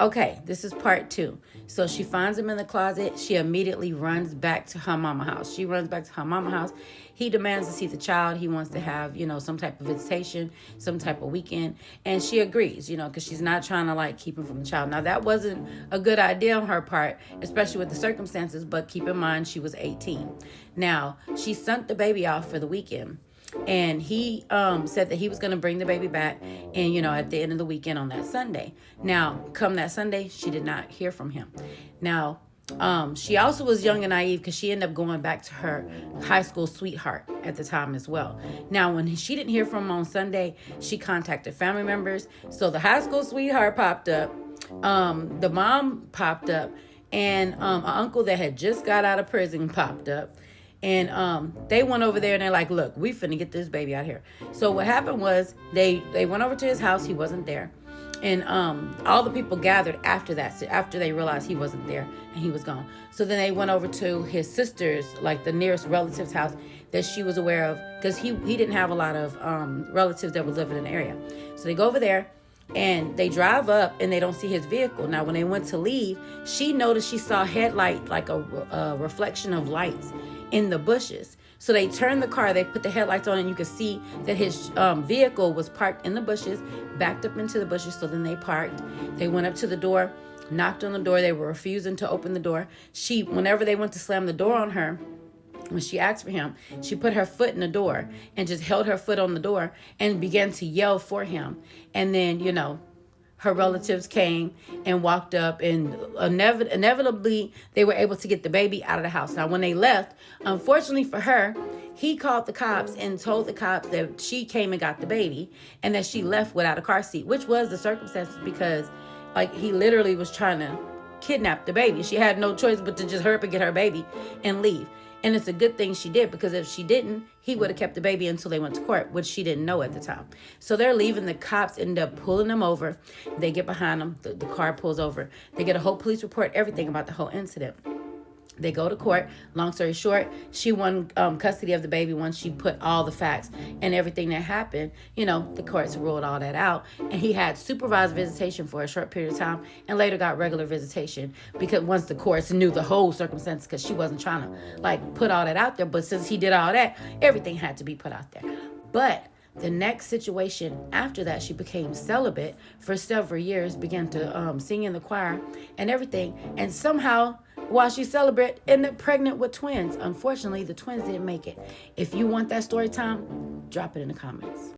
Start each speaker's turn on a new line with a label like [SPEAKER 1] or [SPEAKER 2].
[SPEAKER 1] Okay, this is part two. So she finds him in the closet. She immediately runs back to her mama house. She runs back to her mama house. He demands to see the child. He wants to have, some type of visitation, some type of weekend. And she agrees, because she's not trying to like keep him from the child. Now, that wasn't a good idea on her part, especially with the circumstances. But keep in mind, she was 18. Now, she sent the baby off for the weekend. And he said that he was going to bring the baby back and, at the end of the weekend on that Sunday. Now, come that Sunday, she did not hear from him. Now, she also was young and naive because she ended up going back to her high school sweetheart at the time as well. Now, when she didn't hear from him on Sunday, she contacted family members. So the high school sweetheart popped up. The mom popped up. And an uncle that had just got out of prison popped up. And they went over there and they're like, look, we finna get this baby out here. So what happened was they went over to his house. He wasn't there. And all the people gathered after that, so after they realized he wasn't there and he was gone. So then they went over to his sister's, like the nearest relative's house that she was aware of, because he didn't have a lot of relatives that were living in the area. So they go over there and they drive up and they don't see his vehicle. Now, when they went to leave, she noticed she saw a headlight, like a reflection of lights in the bushes. So they turned the car, they put the headlights on, and you could see that his vehicle was parked in the bushes, backed up into the bushes. So then they parked. They went up to the door, knocked on the door. They were refusing to open the door. Whenever they went to slam the door on her, when she asked for him, she put her foot in the door and just held her foot on the door and began to yell for him. And then, her relatives came and walked up, and inevitably they were able to get the baby out of the house. Now, when they left, unfortunately for her, he called the cops and told the cops that she came and got the baby and that she left without a car seat, which was the circumstances because he literally was trying to kidnap the baby. She had no choice but to just hurry up and get her baby and leave. And it's a good thing she did, because if she didn't, he would have kept the baby until they went to court, which she didn't know at the time. So they're leaving. The cops end up pulling them over. They get behind them. The car pulls over. They get a whole police report, everything about the whole incident. They go to court. Long story short, she won custody of the baby once she put all the facts and everything that happened. The courts ruled all that out. And he had supervised visitation for a short period of time and later got regular visitation, because once the courts knew the whole circumstance, because she wasn't trying to put all that out there. But since he did all that, everything had to be put out there. But the next situation after that, she became celibate for several years, began to sing in the choir and everything. And somehow, while she's celibate, ended up pregnant with twins. Unfortunately, the twins didn't make it. If you want that story time, drop it in the comments.